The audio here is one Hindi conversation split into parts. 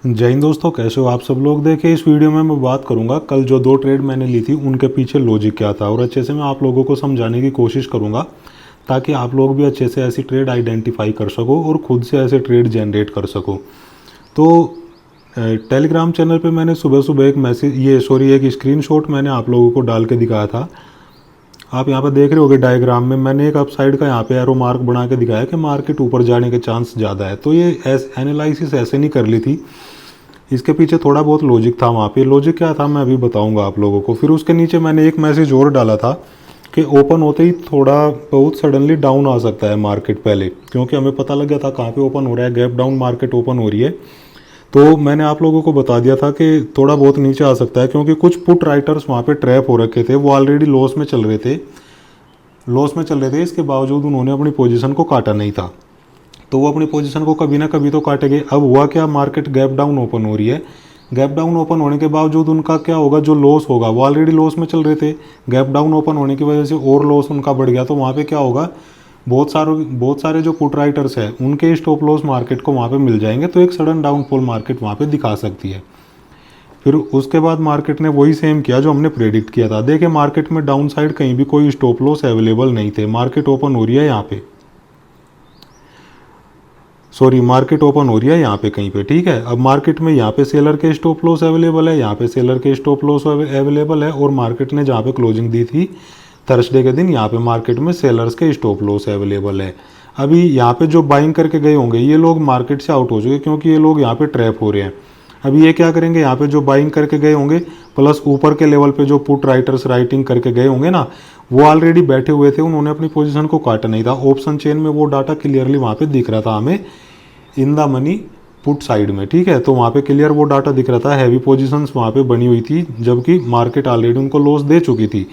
जय हिंद दोस्तों, कैसे हो आप सब लोग। देखिए, इस वीडियो में मैं बात करूंगा कल जो 2 ट्रेड मैंने ली थी उनके पीछे लॉजिक क्या था, और अच्छे से मैं आप लोगों को समझाने की कोशिश करूंगा ताकि आप लोग भी अच्छे से ऐसी ट्रेड आइडेंटिफाई कर सको और खुद से ऐसे ट्रेड जनरेट कर सको। तो टेलीग्राम चैनल पे मैंने सुबह सुबह एक स्क्रीनशॉट मैंने आप लोगों को डाल के दिखाया था। आप यहाँ पर देख रहे होगे डायग्राम में मैंने एक अपसाइड का यहाँ पे एरो मार्क बना के दिखाया कि मार्केट ऊपर जाने के चांस ज़्यादा है। तो ये एनालिसिस ऐसे नहीं कर ली थी, इसके पीछे थोड़ा बहुत लॉजिक था। वहाँ पे लॉजिक क्या था मैं अभी बताऊंगा आप लोगों को। फिर उसके नीचे मैंने एक मैसेज और डाला था कि ओपन होते ही थोड़ा बहुत सडनली डाउन आ सकता है मार्केट पहले, क्योंकि हमें पता लग गया था कहाँ पे ओपन हो रहा है, गैप डाउन मार्केट ओपन हो रही है। तो मैंने आप लोगों को बता दिया था कि थोड़ा बहुत नीचे आ सकता है, क्योंकि कुछ पुट राइटर्स वहाँ पे ट्रैप हो रखे थे, वो ऑलरेडी लॉस में चल रहे थे। इसके बावजूद उन्होंने अपनी पोजीशन को काटा नहीं था, तो वो अपनी पोजीशन को कभी ना कभी तो काटेंगे। अब हुआ क्या, मार्केट गैप डाउन ओपन हो रही है। गैप डाउन ओपन होने के बावजूद उनका क्या होगा, जो लॉस होगा, वो ऑलरेडी लॉस में चल रहे थे, गैप डाउन ओपन होने की वजह से और लॉस उनका बढ़ गया। तो वहाँ पे क्या होगा, बहुत सारे जो पुट राइटर्स हैं उनके स्टॉप लॉस मार्केट को वहाँ पे मिल जाएंगे, तो एक सडन डाउनफॉल मार्केट वहाँ पे दिखा सकती है। फिर उसके बाद मार्केट ने वही सेम किया जो हमने प्रेडिक्ट किया था। देखिए, मार्केट में डाउन साइड कहीं भी कोई स्टॉप लॉस अवेलेबल नहीं थे। मार्केट ओपन हो रही है यहाँ पे, मार्केट ओपन हो रही है यहाँ पे कहीं पे, ठीक है। अब मार्केट में यहाँ पे सेलर के स्टॉप लॉस अवेलेबल है, यहाँ पे सेलर के स्टॉप लॉस अवेलेबल है, और मार्केट ने जहाँ पे क्लोजिंग दी थी थर्सडे के दिन, यहाँ पे मार्केट में सेलर्स के स्टॉप लॉस अवेलेबल है। अभी यहाँ पे जो बाइंग करके गए होंगे ये लोग मार्केट से आउट हो चुके, क्योंकि ये लोग यहाँ पे ट्रैप हो रहे हैं। अभी ये क्या करेंगे, यहाँ पे जो बाइंग करके गए होंगे प्लस ऊपर के लेवल पे जो पुट राइटर्स राइटिंग करके गए होंगे ना, वो ऑलरेडी बैठे हुए थे, उन्होंने अपनी पोजीशन को काटा नहीं था। ऑप्शन चेन में वो डाटा क्लियरली वहाँ पे दिख रहा था हमें in the money put side में, ठीक है। तो वहाँ पे क्लियर वो डाटा दिख रहा था, हैवी पोजीशंस वहाँ पे बनी हुई थी, जबकि मार्केट ऑलरेडी उनको लॉस दे चुकी थी।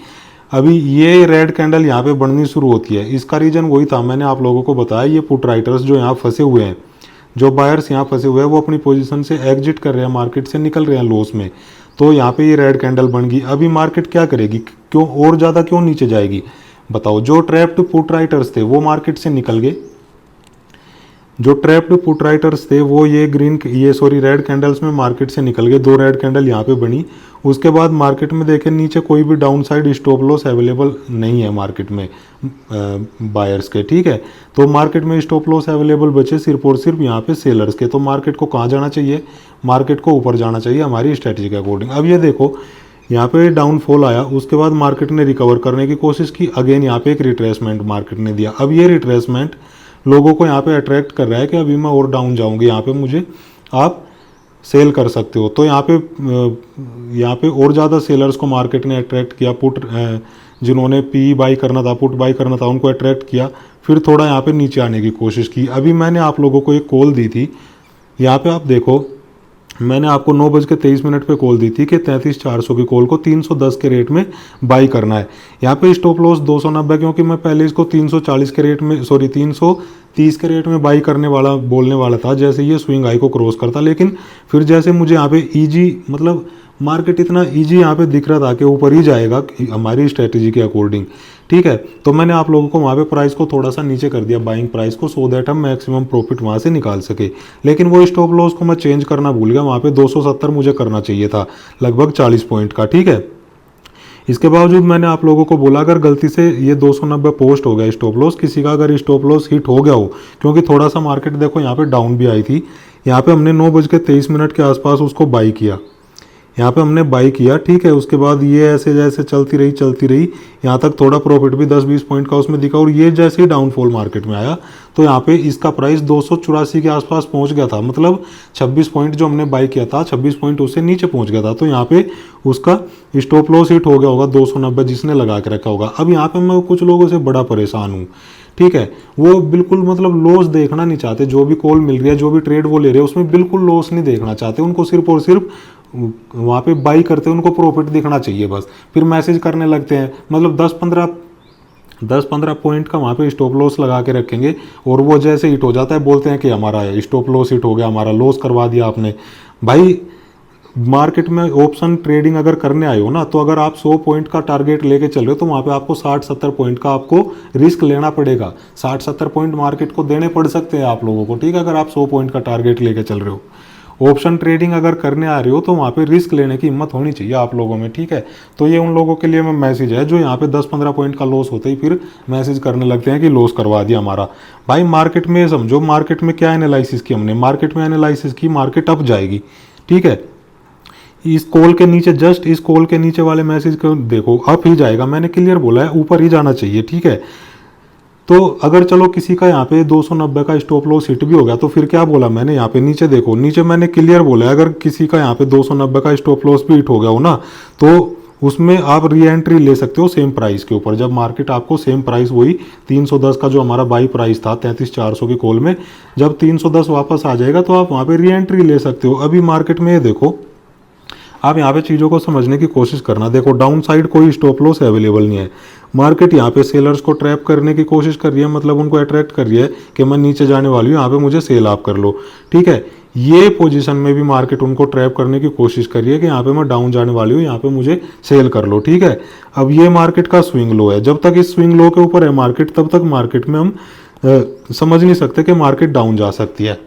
अभी ये रेड कैंडल यहाँ पे बननी शुरू होती है, इसका रीज़न वही था, मैंने आप लोगों को बताया। ये पुट राइटर्स जो यहाँ फंसे हुए हैं, जो बायर्स यहाँ फंसे हुए हैं, वो अपनी पोजीशन से एग्जिट कर रहे हैं, मार्केट से निकल रहे हैं लॉस में। तो यहाँ पे ये रेड कैंडल बन गई। अभी मार्केट क्या करेगी, क्यों और ज़्यादा क्यों नीचे जाएगी बताओ। जो ट्रैप्ड पुट राइटर्स थे वो मार्केट से निकल गए, जो ट्रैप्ड पुट राइटर्स थे वो रेड कैंडल्स में मार्केट से निकल गए। 2 रेड कैंडल यहाँ पे बनी। उसके बाद मार्केट में देखें नीचे कोई भी down side stop loss available नहीं है मार्केट में बायर्स के, ठीक है। तो मार्केट में स्टॉप लॉस अवेलेबल बचे सिर्फ और सिर्फ यहाँ पे सेलर्स के। तो मार्केट को कहाँ जाना चाहिए, मार्केट को ऊपर जाना चाहिए हमारी स्ट्रेटजी के अकॉर्डिंग। अब ये देखो, यहाँ पे डाउनफॉल आया, उसके बाद मार्केट ने रिकवर करने की कोशिश की, अगेन यहाँ पे एक रिट्रेसमेंट मार्केट ने दिया। अब ये रिट्रेसमेंट लोगों को यहाँ पे अट्रैक्ट कर रहा है कि अभी मैं और डाउन जाऊंगी, यहाँ पे मुझे आप सेल कर सकते हो। तो यहाँ पे और ज़्यादा सेलर्स को मार्केट ने अट्रैक्ट किया। जिन्होंने पी बाई करना था, पुट बाई करना था, उनको अट्रैक्ट किया। फिर थोड़ा यहाँ पे नीचे आने की कोशिश की। अभी मैंने आप लोगों को एक कॉल दी थी, यहाँ पे आप देखो, मैंने आपको 9:23 पे कॉल दी थी कि 33,400 की कॉल को 310 के रेट में बाई करना है। यहाँ पे स्टॉप लॉस 290, क्योंकि मैं पहले इसको 330 के रेट में बाई बोलने वाला था जैसे ये स्विंग हाई को क्रॉस करता। लेकिन फिर जैसे मुझे यहाँ पे मतलब मार्केट इतना ईजी यहाँ पे दिख रहा था कि ऊपर ही जाएगा हमारी स्ट्रेटेजी के अकॉर्डिंग, ठीक है। तो मैंने आप लोगों को वहाँ पे प्राइस को थोड़ा सा नीचे कर दिया, बाइंग प्राइस को, सो दैट हम मैक्सिमम प्रॉफिट वहाँ से निकाल सके। लेकिन वो स्टॉप लॉस को मैं चेंज करना भूल गया, वहाँ पे 270 मुझे करना चाहिए था, लगभग 40 पॉइंट का, ठीक है। इसके बावजूद मैंने आप लोगों को बोला अगर गलती से ये 290 पोस्ट हो गया स्टॉप लॉस, किसी का अगर स्टॉप लॉस हिट हो गया हो, क्योंकि थोड़ा सा मार्केट देखो यहाँ पे डाउन भी आई थी, यहाँ पे हमने 9:23 के आसपास उसको बाई किया, यहाँ पे हमने बाई किया, ठीक है। उसके बाद ये ऐसे जैसे चलती रही, यहाँ तक थोड़ा प्रॉफिट भी 10-20 पॉइंट का उसमें दिखा, और ये जैसे ही डाउनफॉल मार्केट में आया तो यहाँ पे इसका प्राइस 284 के आसपास पहुँच गया था। मतलब 26 पॉइंट जो हमने बाई किया था, 26 पॉइंट उससे नीचे पहुँच गया था। तो यहाँ पे उसका स्टॉप लॉस हिट हो गया होगा 290 जिसने लगा के रखा होगा। अब यहाँ पे मैं कुछ लोगों से बड़ा परेशान हूँ, ठीक है। वो बिल्कुल मतलब लॉस देखना नहीं चाहते, जो भी कॉल मिल रही है, जो भी ट्रेड वो ले रहे हैं, उसमें बिल्कुल लॉस नहीं देखना चाहते। उनको सिर्फ और सिर्फ वहाँ पे बाई करते हैं, उनको प्रॉफिट दिखना चाहिए बस। फिर मैसेज करने लगते हैं, मतलब 10-15 पॉइंट का वहाँ पे स्टॉप लॉस लगा के रखेंगे, और वो जैसे हिट हो जाता है बोलते हैं कि हमारा स्टॉप लॉस हिट हो गया, हमारा लॉस करवा दिया आपने। भाई, मार्केट में ऑप्शन ट्रेडिंग अगर करने आए हो ना, तो अगर आप 100 पॉइंट का टारगेट लेके चल रहे हो तो वहाँ पे आपको 60-70 पॉइंट का आपको रिस्क लेना पड़ेगा। 60-70 पॉइंट मार्केट को देने पड़ सकते हैं आप लोगों को, ठीक है, अगर आप 100 पॉइंट का टारगेट लेके चल रहे हो। ऑप्शन ट्रेडिंग अगर करने आ रहे हो तो वहाँ पे रिस्क लेने की हिम्मत होनी चाहिए आप लोगों में, ठीक है। तो ये उन लोगों के लिए मैं मैसेज है जो यहाँ पे 10-15 पॉइंट का लॉस होते ही फिर मैसेज करने लगते हैं कि लॉस करवा दिया हमारा। भाई मार्केट में समझो, मार्केट में क्या एनालिसिस की हमने, मार्केट में एनालिसिस की मार्केट अप जाएगी, ठीक है। इस कॉल के नीचे, जस्ट इस कॉल के नीचे वाले मैसेज को देखो, अप ही जाएगा, मैंने क्लियर बोला है ऊपर ही जाना चाहिए, ठीक है। तो अगर चलो किसी का यहाँ पे 290 का स्टॉप लॉस हिट भी हो गया तो फिर क्या बोला मैंने, यहाँ पे नीचे देखो, नीचे मैंने क्लियर बोला है अगर किसी का यहाँ पे 290 का स्टॉप लॉस भी हिट हो गया हो ना, तो उसमें आप री एंट्री ले सकते हो सेम प्राइस के ऊपर। जब मार्केट आपको सेम प्राइस वही 310 का जो हमारा बाई प्राइस था 33,400 की कॉल में, जब 310 वापस आ जाएगा तो आप वहाँ पे री एंट्री ले सकते हो। अभी मार्केट में ये देखो, आप यहाँ पे चीज़ों को समझने की कोशिश करना। देखो डाउन साइड कोई स्टॉप लॉस अवेलेबल नहीं है। मार्केट यहाँ पे सेलर्स को ट्रैप करने की कोशिश कर रही है, मतलब उनको अट्रैक्ट कर रही है कि मैं नीचे जाने वाली हूँ, यहाँ पे मुझे सेल आप कर लो, ठीक है। ये पोजीशन में भी मार्केट उनको ट्रैप करने की कोशिश कर रही है कि यहाँ पे मैं डाउन जाने वाली हूँ, यहाँ पे मुझे सेल कर लो, ठीक है। अब ये मार्केट का स्विंग लो है, जब तक इस स्विंग लो के ऊपर है मार्केट तब तक मार्केट में हम समझ नहीं सकते कि मार्केट डाउन जा सकती है।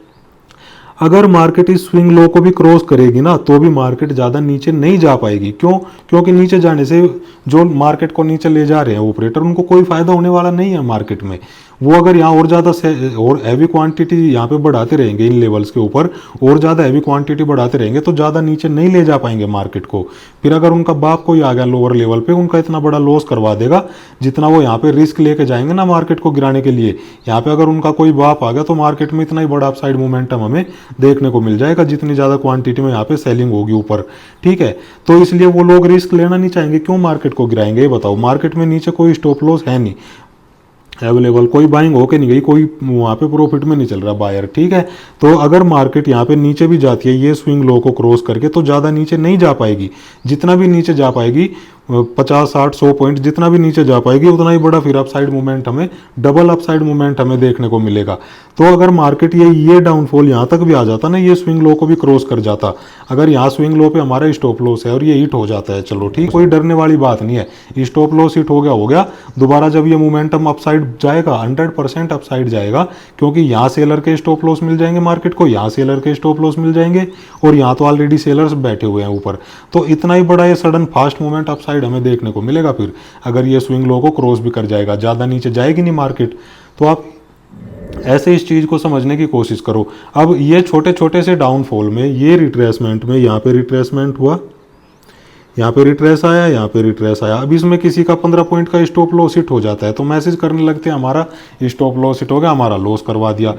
अगर मार्केट इस स्विंग लो को भी क्रॉस करेगी ना तो भी मार्केट ज़्यादा नीचे नहीं जा पाएगी। क्यों? क्योंकि नीचे जाने से जो मार्केट को नीचे ले जा रहे हैं ऑपरेटर, उनको कोई फायदा होने वाला नहीं है मार्केट में। वो अगर यहाँ और ज़्यादा और हैवी क्वांटिटी यहाँ पे बढ़ाते रहेंगे इन लेवल्स के ऊपर, और ज़्यादा हैवी क्वांटिटी बढ़ाते रहेंगे तो ज़्यादा नीचे नहीं ले जा पाएंगे मार्केट को। फिर अगर उनका बाप कोई आ गया लोअर लेवल पे, उनका इतना बड़ा लॉस करवा देगा जितना वो यहाँ पे रिस्क लेके जाएंगे ना मार्केट को गिराने के लिए। यहाँ पे अगर उनका कोई बाप आ गया तो मार्केट में इतना ही बड़ा अपसाइड मोमेंटम हमें देखने को मिल जाएगा जितनी ज़्यादा क्वांटिटी में यहाँ पे सेलिंग होगी ऊपर, ठीक है। तो इसलिए वो लोग रिस्क लेना नहीं चाहेंगे। क्यों मार्केट को गिराएंगे ये बताओ? मार्केट में नीचे कोई स्टॉप लॉस है नहीं अवेलेबल, कोई बाइंग होके नहीं गई, कोई वहाँ पे प्रॉफिट में नहीं चल रहा बायर, ठीक है। तो अगर मार्केट यहाँ पे नीचे भी जाती है ये स्विंग लो को क्रॉस करके तो ज़्यादा नीचे नहीं जा पाएगी। जितना भी नीचे जा पाएगी 50, 60, 100 पॉइंट जितना भी नीचे जा पाएगी उतना ही बड़ा फिर अपसाइड मूवमेंट हमें, डबल अपसाइड मूवमेंट हमें देखने को मिलेगा। तो अगर मार्केट ये डाउनफॉल यहाँ तक भी आ जाता ना, ये स्विंग लो को भी क्रॉस कर जाता, अगर यहाँ स्विंग लो पे हमारा स्टॉप लॉस है और ये हिट हो जाता है, चलो ठीक, कोई डरने वाली बात नहीं है। स्टॉप लॉस हिट हो गया, दोबारा जब ये मोमेंटम अपसाइड जाएगा 100% अपसाइड जाएगा, क्योंकि यहाँ सेलर के स्टॉप लॉस मिल जाएंगे मार्केट को, यहाँ सेलर के स्टॉप लॉस मिल जाएंगे और यहाँ तो ऑलरेडी सेलर्स बैठे हुए हैं ऊपर। तो इतना ही बड़ा ये सडन फास्ट मूवमेंट अपसाइड हमें देखने को मिलेगा फिर अगर ये स्विंग लो को क्रॉस भी कर जाएगा। ज़्यादा नीचे जाएगी नहीं मार्केट। तो आप ऐसे इस चीज़ को समझने की कोशिश करो। अब ये छोटे छोटे से डाउनफॉल में, ये रिट्रेसमेंट में, यहाँ पे रिट्रेसमेंट हुआ, यहाँ पे रिट्रेस आया, यहाँ पे रिट्रेस आया, अब इसमें किसी का 15 पॉइंट का स्टॉप लॉस हिट हो जाता है तो मैसेज करने लगते हैं हमारा स्टॉप लॉस हिट हो गया, हमारा लॉस करवा दिया,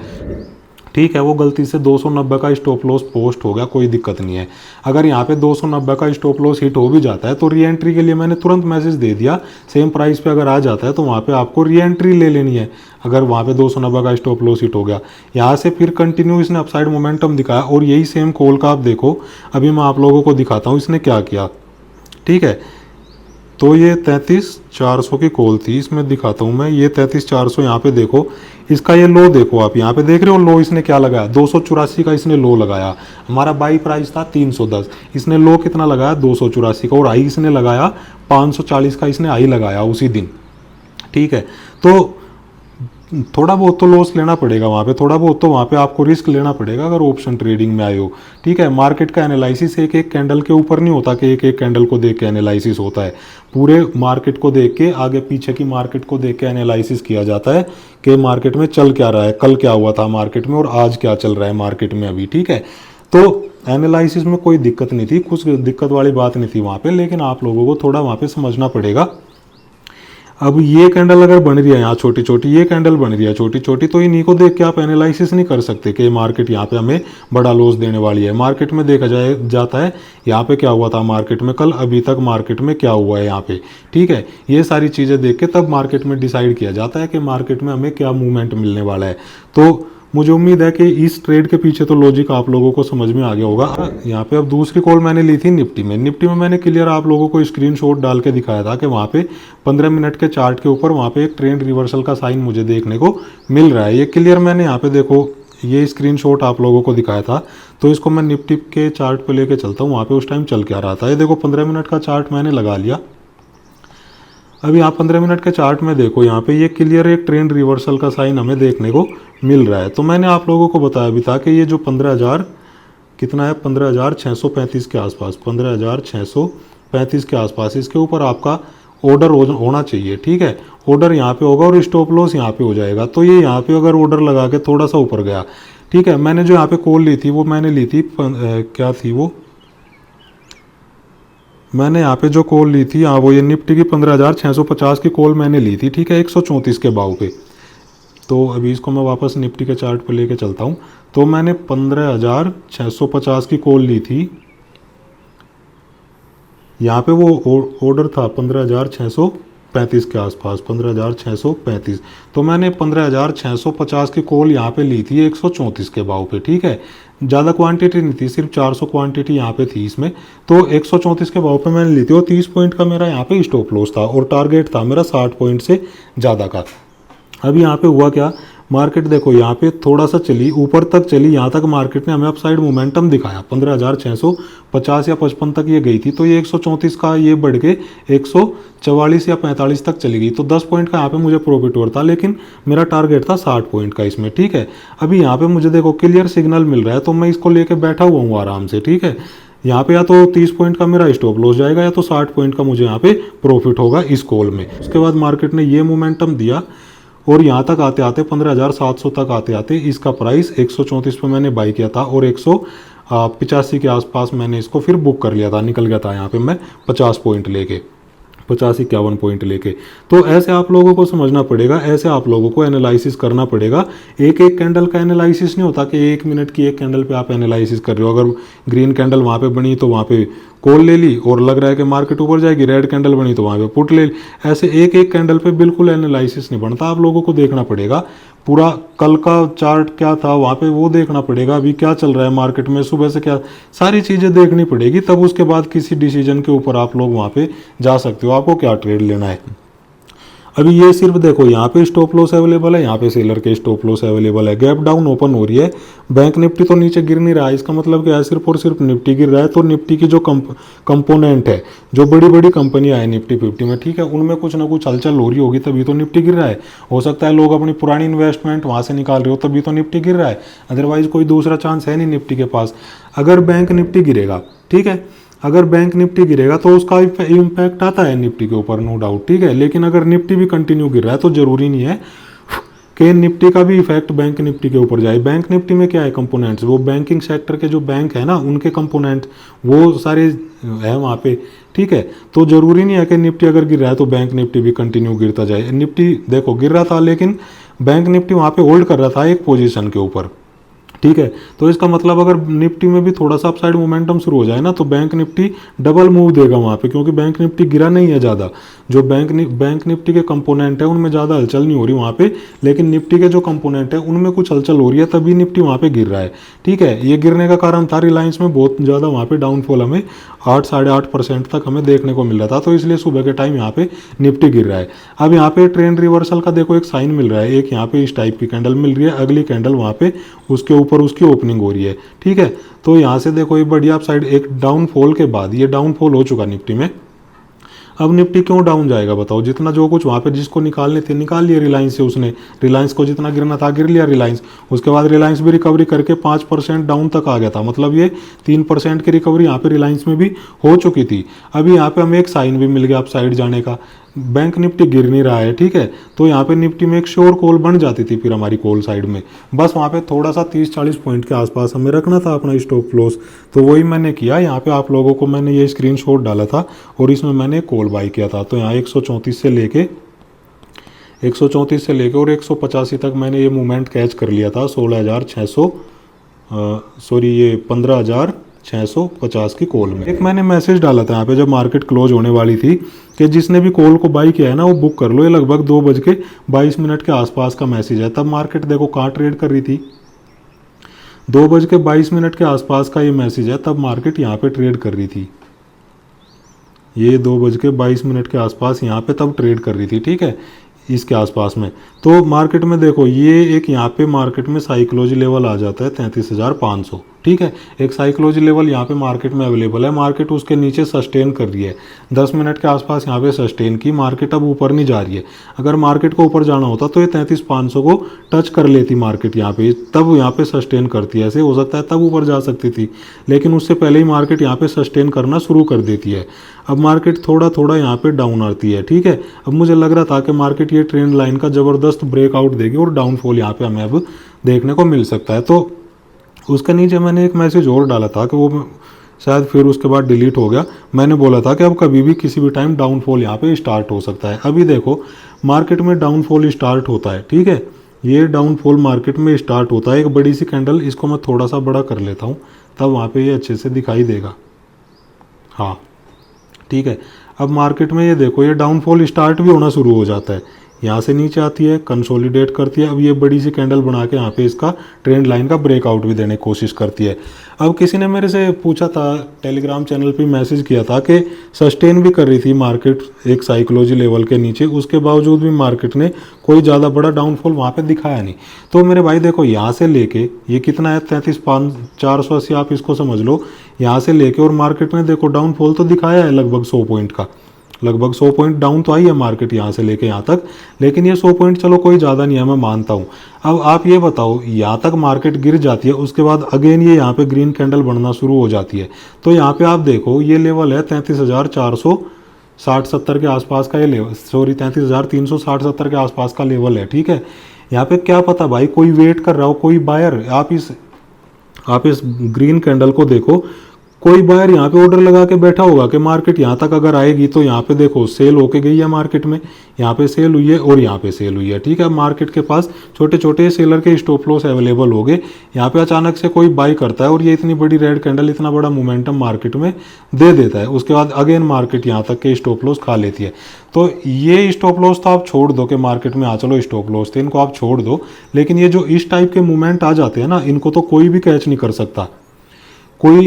ठीक है। वो गलती से 290 का स्टॉप लॉस पोस्ट हो गया, कोई दिक्कत नहीं है। अगर यहाँ पे 290 का स्टॉप लॉस हिट हो भी जाता है तो री एंट्री के लिए मैंने तुरंत मैसेज दे दिया, सेम प्राइस पे अगर आ जाता है तो वहाँ पे आपको री एंट्री ले लेनी है। अगर वहाँ पे 290 का स्टॉप लॉस हिट हो गया, यहाँ से फिर कंटिन्यू इसने अपसाइड मोमेंटम दिखाया और यही सेम कॉल का आप देखो, अभी मैं आप लोगों को दिखाता हूँ इसने क्या किया, ठीक है। तो ये 33,400 की कॉल थी, इसमें दिखाता हूँ मैं, ये 33,400 यहाँ पे देखो, इसका ये लो देखो, आप यहाँ पे देख रहे हो लो इसने क्या लगाया, 284 का इसने लो लगाया। हमारा बाई प्राइस था 310, इसने लो कितना लगाया 284 का, और आई इसने लगाया 540 का, इसने आई लगाया उसी दिन, ठीक है। तो थोड़ा बहुत तो लॉस लेना पड़ेगा वहाँ पे, थोड़ा बहुत तो वहाँ पे आपको रिस्क लेना पड़ेगा अगर ऑप्शन ट्रेडिंग में आए हो, ठीक है। मार्केट का एनालिसिस एक एक कैंडल के ऊपर नहीं होता कि एक एक कैंडल को देख के एनालिसिस होता है, पूरे मार्केट को देख के, आगे पीछे की मार्केट को देख के एनालिसिस किया जाता है कि मार्केट में चल क्या रहा है, कल क्या हुआ था मार्केट में और आज क्या चल रहा है मार्केट में अभी, ठीक है। तो एनालिसिस में कोई दिक्कत नहीं थी, कुछ दिक्कत वाली बात नहीं थी वहाँ पे, लेकिन आप लोगों को थोड़ा वहाँ पे समझना पड़ेगा। अब ये कैंडल अगर बन रही है यहाँ छोटी छोटी, ये कैंडल बन रही है छोटी छोटी, तो इन्हीं को देख के आप एनालिसिस नहीं कर सकते कि मार्केट यहाँ पे हमें बड़ा लॉस देने वाली है। मार्केट में देखा जाता है यहाँ पे क्या हुआ था मार्केट में कल, अभी तक मार्केट में क्या हुआ है यहाँ पे, ठीक है। ये सारी चीज़ें देख के तब मार्केट में डिसाइड किया जाता है कि मार्केट में हमें क्या मूवमेंट मिलने वाला है। तो मुझे उम्मीद है कि इस ट्रेड के पीछे तो लॉजिक आप लोगों को समझ में आ गया होगा। यहाँ पे अब दूसरी कॉल मैंने ली थी निफ्टी में मैंने क्लियर आप लोगों को स्क्रीनशॉट डाल के दिखाया था कि वहाँ पे 15 मिनट के चार्ट के ऊपर वहाँ पे एक ट्रेंड रिवर्सल का साइन मुझे देखने को मिल रहा है। ये क्लियर मैंने यहाँ पे देखो ये स्क्रीनशॉट आप लोगों को दिखाया था। तो इसको मैं निफ्टी के चार्ट पे लेके चलता हूँ, वहाँ पे उस टाइम चल क्या रहा था। ये देखो 15 मिनट का चार्ट मैंने लगा लिया। अब यहाँ 15 मिनट के चार्ट में देखो, यहाँ पे ये क्लियर एक ट्रेंड रिवर्सल का साइन हमें देखने को मिल रहा है। तो मैंने आप लोगों को बताया भी था कि ये जो 15,000 कितना है 15,635 के आसपास, 15,635 के आसपास इसके ऊपर आपका ऑर्डर होना चाहिए। ठीक है, ऑर्डर यहाँ पे होगा और स्टॉप लॉस यहाँ पे हो जाएगा। तो ये यहाँ पे अगर ऑर्डर लगा के थोड़ा सा ऊपर गया, ठीक है, मैंने जो यहाँ पे कॉल ली थी वो मैंने ली थी क्या थी वो, मैंने यहाँ पे जो कॉल ली थी, हाँ वो ये निफ्टी की 15,650 की कॉल मैंने ली थी। ठीक है, 134 के भाव पे। तो अभी इसको मैं वापस निफ्टी के चार्ट पे लेके चलता हूँ। तो मैंने 15,650 की कॉल ली थी, यहाँ पे वो ऑर्डर था 15,635 के आसपास, 15,635। तो मैंने 15,650 की कॉल यहाँ पे ली थी 134 के भाव पे। ठीक है, ज़्यादा क्वांटिटी नहीं थी, सिर्फ 400 क्वांटिटी यहाँ पे थी इसमें। तो 134 के भाव पे मैंने ली थी और 30 पॉइंट का मेरा यहाँ पे स्टॉप लॉस था और टारगेट था मेरा 60 पॉइंट से ज़्यादा का। अभी यहाँ पे हुआ क्या, मार्केट देखो यहाँ पे थोड़ा सा चली, ऊपर तक चली, यहाँ तक मार्केट ने हमें अपसाइड मोमेंटम दिखाया, 15,650 या 55 तक ये गई थी। तो ये 134 का ये बढ़ के 144 या 45 तक चली गई। तो 10 पॉइंट का यहाँ पे मुझे प्रॉफिट हो रहा था, लेकिन मेरा टारगेट था 60 पॉइंट का इसमें। ठीक है, अभी यहाँ पे मुझे देखो क्लियर सिग्नल मिल रहा है, तो मैं इसको लेके बैठा हुआ हूँ आराम से। ठीक है, यहाँ पे या तो 30 पॉइंट का मेरा स्टॉप लॉस जाएगा या तो 60 पॉइंट का मुझे यहाँ पे प्रॉफिट होगा इस कॉल में। उसके बाद मार्केट ने ये मोमेंटम दिया और यहाँ तक आते आते 15,700 तक आते आते इसका प्राइस 134 पे मैंने बाई किया था और 185 के आसपास मैंने इसको फिर बुक कर लिया था, निकल गया था यहाँ पे मैं 50 पॉइंट लेके, 50-51 पॉइंट लेके। तो ऐसे आप लोगों को समझना पड़ेगा, ऐसे आप लोगों को एनालिसिस करना पड़ेगा। एक एक कैंडल का एनालिसिस नहीं होता कि 1 मिनट की एक कैंडल पे आप एनालिसिस कर रहे हो। अगर ग्रीन कैंडल वहाँ पे बनी तो वहाँ पे कॉल ले ली और लग रहा है कि मार्केट ऊपर जाएगी, रेड कैंडल बनी तो वहाँ पे पुट ले ली। ऐसे एक एक कैंडल पे बिल्कुल एनालिसिस नहीं बनता, आप लोगों को देखना पड़ेगा पूरा कल का चार्ट क्या था वहाँ पे वो देखना पड़ेगा, अभी क्या चल रहा है मार्केट में, सुबह से क्या, सारी चीज़ें देखनी पड़ेगी। तब उसके बाद किसी डिसीजन के ऊपर आप लोग वहाँ पे जा सकते हो, आपको क्या ट्रेड लेना है। अभी ये सिर्फ देखो यहाँ पे स्टॉप लॉस अवेलेबल है, यहाँ पे सेलर के स्टॉप लॉस अवेलेबल है, गैप डाउन ओपन हो रही है, बैंक निफ्टी तो नीचे गिर नहीं रहा है। इसका मतलब क्या है, सिर्फ और सिर्फ निफ्टी गिर रहा है। तो निफ्टी की जो कंपोनेंट है, जो बड़ी बड़ी कंपनियां है निफ्टी 50 में, ठीक है, उनमें कुछ ना कुछ हलचल हो रही होगी तभी तो निफ्टी गिर रहा है। हो सकता है लोग अपनी पुरानी इन्वेस्टमेंट वहाँ से निकाल रहे हो तभी तो निफ्टी गिर रहा है, अदरवाइज कोई दूसरा चांस है नहीं निफ्टी के पास। अगर बैंक निफ्टी गिरेगा, ठीक है, अगर बैंक निफ्टी गिरेगा तो उसका इम्पैक्ट आता है निफ्टी के ऊपर, नो डाउट, ठीक है। लेकिन अगर निफ्टी भी कंटिन्यू गिर रहा है तो जरूरी नहीं है कि निफ्टी का भी इफेक्ट बैंक निफ्टी के ऊपर जाए। बैंक निफ्टी में क्या है कंपोनेंट्स, वो बैंकिंग सेक्टर के जो बैंक है ना उनके कंपोनेंट वो सारे है वहाँ पे, ठीक है। तो जरूरी नहीं है कि निफ्टी अगर गिर रहा है तो बैंक निफ्टी भी कंटिन्यू गिरता जाए। निफ्टी देखो गिर रहा था लेकिन बैंक निफ्टी वहाँ पे होल्ड कर रहा था एक पोजीशन के ऊपर, ठीक है। तो इसका मतलब अगर निफ्टी में भी थोड़ा सा अपसाइड मोमेंटम शुरू हो जाए ना तो बैंक निफ्टी डबल मूव देगा वहाँ पे, क्योंकि बैंक निफ्टी गिरा नहीं है ज़्यादा। जो बैंक निफ्टी के कंपोनेंट है उनमें ज़्यादा हलचल नहीं हो रही वहाँ पे, लेकिन निफ्टी के जो कंपोनेंट है उनमें कुछ हलचल हो रही है, तभी निफ्टी वहाँ पे गिर रहा है, ठीक है। ये गिरने का कारण था रिलायंस में बहुत ज़्यादा वहाँ पे डाउनफॉल हमें 8-8.5% तक हमें देखने को मिल रहा था, तो इसलिए सुबह के टाइम यहाँ पे निफ्टी गिर रहा है। अब यहाँ पे ट्रेंड रिवर्सल का देखो एक साइन मिल रहा है, एक यहाँ पे इस टाइप की कैंडल मिल रही है, अगली कैंडल वहाँ पे उसके ऊपर उसकी ओपनिंग हो रही है, ठीक है। तो यहाँ से देखो ये बढ़िया अपसाइड एक डाउनफॉल के बाद ये डाउनफॉल हो चुका निफ्टी में। अब निफ्टी क्यों डाउन जाएगा बताओ, जितना जो कुछ वहाँ पे जिसको निकालने थे निकाल लिया रिलायंस से, उसने रिलायंस को जितना गिरना था गिर लिया रिलायंस। उसके बाद रिलायंस भी रिकवरी करके 5% डाउन तक आ गया था, मतलब ये 3% की रिकवरी यहाँ पे रिलायंस में भी हो चुकी थी। अभी यहाँ पे हमें एक साइन भी मिल गया अप साइड जाने का, बैंक निफ्टी गिर नहीं रहा है, ठीक है। तो यहाँ पे निफ्टी में एक श्योर कॉल बन जाती थी फिर हमारी कॉल साइड में, बस वहाँ पे थोड़ा सा 30-40 पॉइंट के आसपास हमें रखना था अपना स्टॉप लॉस। तो वही मैंने किया, यहाँ पे आप लोगों को मैंने ये स्क्रीनशॉट डाला था और इसमें मैंने कॉल बाई किया था। तो यहाँ 134 से लेके 134 से लेके और 185 तक मैंने ये मूवमेंट कैच कर लिया था 16,600 सॉरी ये 15,650 की कॉल में। एक मैंने मैसेज डाला था यहाँ पे जब मार्केट क्लोज होने वाली थी कि जिसने भी कॉल को बाई किया है ना वो बुक कर लो, ये लगभग 2:22 के आसपास का मैसेज है। तब मार्केट देखो कहाँ ट्रेड कर रही थी, 2:22 के आसपास का ये मैसेज है, तब मार्केट यहाँ पे ट्रेड कर रही थी। ये 2:22 के आसपास यहाँ पे तब ट्रेड कर रही थी, ठीक है, इसके आसपास में। तो मार्केट में देखो ये एक यहाँ पे मार्केट में साइकोलॉजी लेवल आ जाता है 33,500, ठीक है। एक साइकोलॉजी लेवल यहाँ पे मार्केट में अवेलेबल है, मार्केट उसके नीचे सस्टेन कर रही है, 10 मिनट के आसपास यहाँ पे सस्टेन की, मार्केट अब ऊपर नहीं जा रही है। अगर मार्केट को ऊपर जाना होता तो ये 33,500 को टच कर लेती मार्केट यहाँ पे, तब यहाँ पे सस्टेन करती है। ऐसे हो सकता है तब ऊपर जा सकती थी, लेकिन उससे पहले ही मार्केट यहाँ पे सस्टेन करना शुरू कर देती है। अब मार्केट थोड़ा थोड़ा यहाँ पे डाउन आती है, ठीक है। अब मुझे लग रहा था कि मार्केट ये ट्रेंड लाइन का ज़बरदस्त ब्रेकआउट देगी और डाउनफॉल यहाँ पे हमें अब देखने को मिल सकता है। तो उसके नीचे मैंने एक मैसेज और डाला था कि वो शायद फिर उसके बाद डिलीट हो गया। मैंने बोला था कि अब कभी भी किसी भी टाइम डाउनफॉल यहाँ पे स्टार्ट हो सकता है। अभी देखो मार्केट में डाउनफॉल स्टार्ट होता है, ठीक है। ये डाउनफॉल मार्केट में स्टार्ट होता है, एक बड़ी सी कैंडल, इसको मैं थोड़ा सा बड़ा कर लेता हूँ तब वहाँ पे ये अच्छे से दिखाई देगा। हाँ ठीक है। अब मार्केट में ये देखो ये डाउनफॉल स्टार्ट भी होना शुरू हो जाता है, यहाँ से नीचे आती है, कंसोलिडेट करती है। अब ये बड़ी सी कैंडल बना के यहाँ पे इसका ट्रेंड लाइन का ब्रेकआउट भी देने की कोशिश करती है। अब किसी ने मेरे से पूछा था, टेलीग्राम चैनल पे मैसेज किया था कि सस्टेन भी कर रही थी मार्केट एक साइकोलॉजी लेवल के नीचे, उसके बावजूद भी मार्केट ने कोई ज़्यादा बड़ा डाउनफॉल वहाँ पे दिखाया नहीं। तो मेरे भाई देखो यहाँ से लेके ये कितना है 33,480 आप इसको समझ लो, यहाँ से लेके और मार्केट ने देखो डाउनफॉल तो दिखाया है लगभग 100 पॉइंट का, लगभग 100 पॉइंट डाउन तो आई है मार्केट यहाँ से लेके यहाँ तक, लेकिन ये 100 पॉइंट चलो कोई ज़्यादा नहीं है, मैं मानता हूँ। अब आप ये बताओ यहाँ तक मार्केट गिर जाती है, उसके बाद अगेन ये यहाँ पे ग्रीन कैंडल बनना शुरू हो जाती है। तो यहाँ पे आप देखो ये लेवल है 33,460-70 के आसपास का, ये लेवल 33,360-70 के आसपास का लेवल है, ठीक है। यहाँ पे क्या पता भाई कोई वेट कर रहा हो, कोई बायर, आप इस ग्रीन कैंडल को देखो, कोई बायर यहाँ पे ऑर्डर लगा के बैठा होगा कि मार्केट यहाँ तक अगर आएगी तो यहाँ पे देखो सेल होके गई है मार्केट में, यहाँ पे सेल हुई है और यहाँ पे सेल हुई है, ठीक है। मार्केट के पास छोटे छोटे सेलर के स्टॉप लॉस अवेलेबल हो गए, यहाँ पे अचानक से कोई बाई करता है और ये इतनी बड़ी रेड कैंडल इतना बड़ा मोमेंटम मार्केट में दे देता है, उसके बाद अगेन मार्केट यहाँ तक के स्टॉप लॉस खा लेती है। तो ये स्टॉप लॉस तो आप छोड़ दो कि मार्केट में चलो स्टॉप लॉस थे, इनको आप छोड़ दो, लेकिन ये जो इस टाइप के मूवमेंट आ जाते हैं ना, इनको तो कोई भी कैच नहीं कर सकता। कोई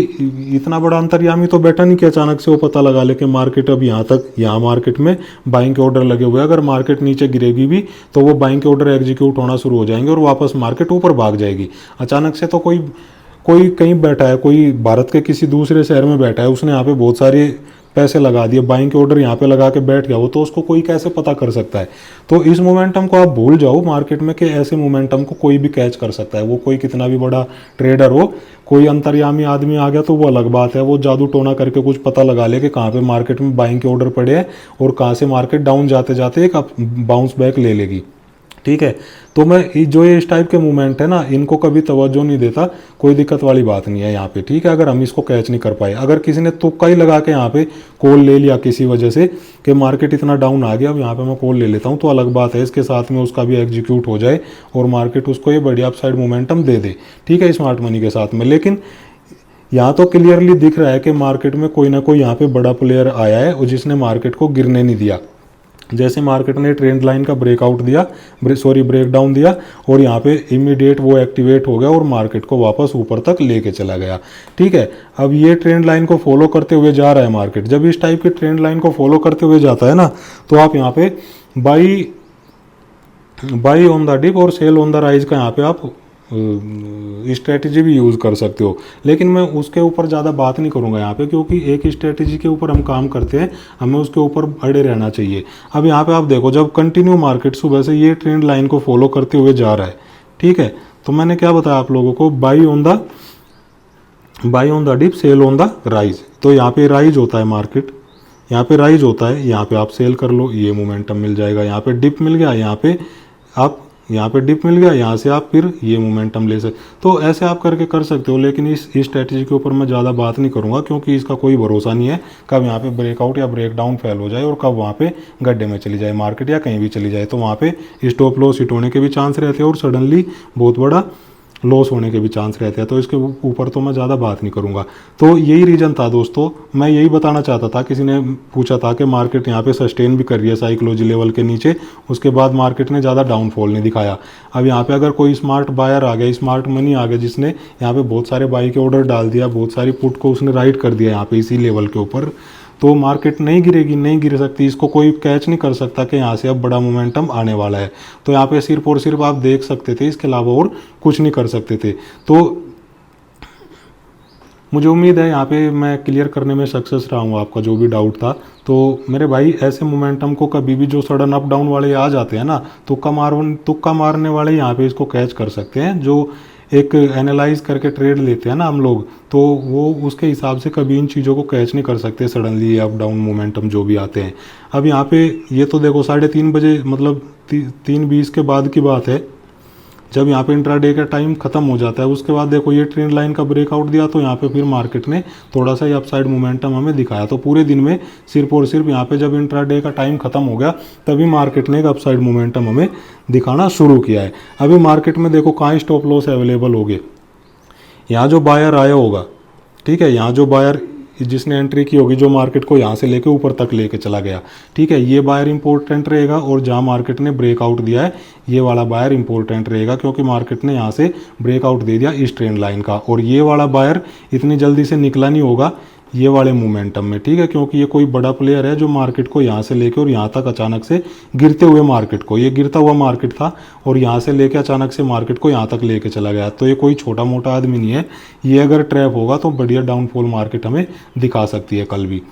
इतना बड़ा अंतर्यामी तो बैठा नहीं कि अचानक से वो पता लगा ले कि मार्केट अब यहाँ तक, यहाँ मार्केट में बाइंग के ऑर्डर लगे हुए हैं, अगर मार्केट नीचे गिरेगी भी तो वो बाइंग के ऑर्डर एग्जीक्यूट होना शुरू हो जाएंगे और वापस मार्केट ऊपर भाग जाएगी। अचानक से तो कोई कहीं बैठा है, कोई भारत के किसी दूसरे शहर में बैठा है, उसने यहाँ पे बहुत सारे पैसे लगा दिए, बाइंग के ऑर्डर यहाँ पे लगा के बैठ गया, वो तो उसको कोई कैसे पता कर सकता है। तो इस मोमेंटम को आप भूल जाओ मार्केट में कि ऐसे मोमेंटम को कोई भी कैच कर सकता है, वो कोई कितना भी बड़ा ट्रेडर हो, कोई अंतर्यामी आदमी आ गया तो वो अलग बात है, वो जादू टोना करके कुछ पता लगा ले कि कहाँ पे मार्केट में बाइंग के ऑर्डर पड़े हैं और कहाँ से मार्केट डाउन जाते जाते एक बाउंस बैक ले लेगी, ठीक है। तो मैं जो ये इस टाइप के मूवमेंट है ना, इनको कभी तवज्जो नहीं देता, कोई दिक्कत वाली बात नहीं है यहाँ पे, ठीक है। अगर हम इसको कैच नहीं कर पाए, अगर किसी ने तुक्का ही लगा के यहाँ पे कॉल ले लिया किसी वजह से कि मार्केट इतना डाउन आ गया, अब यहाँ पे मैं कॉल ले लेता हूँ, तो अलग बात है, इसके साथ में उसका भी एग्जीक्यूट हो जाए और मार्केट उसको ये बढ़िया अपसाइड मोमेंटम दे दे, ठीक है, स्मार्ट मनी के साथ में। लेकिन यहाँ तो क्लियरली दिख रहा है कि मार्केट में कोई ना कोई यहाँ पे बड़ा प्लेयर आया है और जिसने मार्केट को गिरने नहीं दिया। जैसे मार्केट ने ट्रेंड लाइन का ब्रेकआउट दिया, ब्रेकडाउन दिया और यहाँ पे इमीडिएट वो एक्टिवेट हो गया और मार्केट को वापस ऊपर तक लेके चला गया, ठीक है। अब ये ट्रेंड लाइन को फॉलो करते हुए जा रहा है मार्केट, जब इस टाइप की ट्रेंड लाइन को फॉलो करते हुए जाता है ना, तो आप यहाँ पे बाई ऑन द डिप और सेल ऑन द राइज का यहाँ पे आप स्ट्रेटजी भी यूज़ कर सकते हो। लेकिन मैं उसके ऊपर ज़्यादा बात नहीं करूँगा यहाँ पे, क्योंकि एक स्ट्रेटजी के ऊपर हम काम करते हैं, हमें उसके ऊपर अड़े रहना चाहिए। अब यहाँ पे आप देखो, जब कंटिन्यू मार्केट सुबह से ये ट्रेंड लाइन को फॉलो करते हुए जा रहा है, ठीक है, तो मैंने क्या बताया आप लोगों को, buy on the dip sell on the rise. तो यहाँ पे राइज होता है मार्केट, यहाँ पे राइज होता है, यहाँ पे आप सेल कर लो, ये मोमेंटम मिल जाएगा। यहाँ पे डिप मिल गया, यहाँ पे डिप मिल गया, यहाँ से आप फिर ये मोमेंटम ले सकते, तो ऐसे आप करके कर सकते हो। लेकिन इस स्ट्रेटजी के ऊपर मैं ज़्यादा बात नहीं करूँगा, क्योंकि इसका कोई भरोसा नहीं है कब यहाँ पे ब्रेकआउट या ब्रेकडाउन फेल हो जाए और कब वहाँ पे गड्ढे में चली जाए मार्केट या कहीं भी चली जाए, तो वहाँ पे स्टॉप लॉस हिट होने के भी चांस रहते हैं और सडनली बहुत बड़ा लॉस होने के भी चांस रहते हैं। तो इसके ऊपर तो मैं ज़्यादा बात नहीं करूँगा। तो यही रीज़न था दोस्तों, मैं यही बताना चाहता था। किसी ने पूछा था कि मार्केट यहाँ पे सस्टेन भी कर रही है साइकोलॉजी लेवल के नीचे, उसके बाद मार्केट ने ज़्यादा डाउनफॉल नहीं दिखाया। अब यहाँ पे अगर कोई स्मार्ट बायर आ गया, स्मार्ट मनी आ गया, जिसने यहाँ पे बहुत सारे बाई के ऑर्डर डाल दिया, बहुत सारी पुट को उसने राइट कर दिया यहाँ पे इसी लेवल के ऊपर, तो मार्केट नहीं गिरेगी, नहीं गिर सकती, इसको कोई कैच नहीं कर सकता कि यहाँ से अब बड़ा मोमेंटम आने वाला है। तो यहाँ पे सिर्फ और सिर्फ आप देख सकते थे, इसके अलावा और कुछ नहीं कर सकते थे। तो मुझे उम्मीद है यहाँ पे मैं क्लियर करने में सक्सेस रहा हूँ आपका जो भी डाउट था। तो मेरे भाई ऐसे मोमेंटम को कभी भी जो सडन अप डाउन वाले आ जाते हैं ना, तुक्का मारने वाले यहाँ पे इसको कैच कर सकते हैं। जो एक एनालाइज करके ट्रेड लेते हैं ना हम लोग, तो वो उसके हिसाब से कभी इन चीज़ों को कैच नहीं कर सकते सडनली अप डाउन मोमेंटम जो भी आते हैं। अब यहाँ पे ये तो देखो 3:30 बजे मतलब 3:20 के बाद की बात है, जब यहाँ पे इंट्राडे का टाइम खत्म हो जाता है, उसके बाद देखो ये ट्रेंड लाइन का ब्रेकआउट दिया, तो यहाँ पे फिर मार्केट ने थोड़ा सा ही अपसाइड मोमेंटम हमें दिखाया। तो पूरे दिन में सिर्फ और सिर्फ यहाँ पे जब इंट्राडे का टाइम खत्म हो गया, तभी मार्केट ने एक अपसाइड मोमेंटम हमें दिखाना शुरू किया है। अभी मार्केट में देखो कहाँ स्टॉप लॉस अवेलेबल हो गए, यहाँ जो बायर आया होगा, ठीक है, यहाँ जो बायर जिसने एंट्री की होगी, जो मार्केट को यहाँ से लेके ऊपर तक लेके चला गया, ठीक है, ये बायर इंपॉर्टेंट रहेगा। और जहाँ मार्केट ने ब्रेकआउट दिया है, ये वाला बायर इंपॉर्टेंट रहेगा, क्योंकि मार्केट ने यहाँ से ब्रेकआउट दे दिया इस ट्रेंड लाइन का। और ये वाला बायर इतनी जल्दी से निकला नहीं होगा ये वाले मोमेंटम में, ठीक है, क्योंकि ये कोई बड़ा प्लेयर है जो मार्केट को यहाँ से लेके और यहाँ तक अचानक से गिरते हुए मार्केट को, ये गिरता हुआ मार्केट था और यहाँ से लेके अचानक से मार्केट को यहाँ तक लेके चला गया। तो ये कोई छोटा मोटा आदमी नहीं है, ये अगर ट्रैप होगा तो बढ़िया डाउनफॉल मार्केट हमें दिखा सकती है कल भी,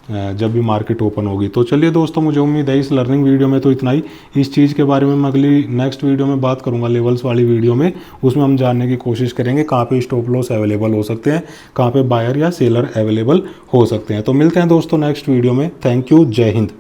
जब भी मार्केट ओपन होगी। तो चलिए दोस्तों, मुझे उम्मीद है इस लर्निंग वीडियो में तो इतना ही। इस चीज़ के बारे में मैं अगली नेक्स्ट वीडियो में बात करूंगा, लेवल्स वाली वीडियो में। उसमें हम जानने की कोशिश करेंगे कहाँ पे स्टॉप लॉस अवेलेबल हो सकते हैं, कहाँ पे बायर या सेलर अवेलेबल हो सकते हैं। तो मिलते हैं दोस्तों नेक्स्ट वीडियो में। थैंक यू, जय हिंद।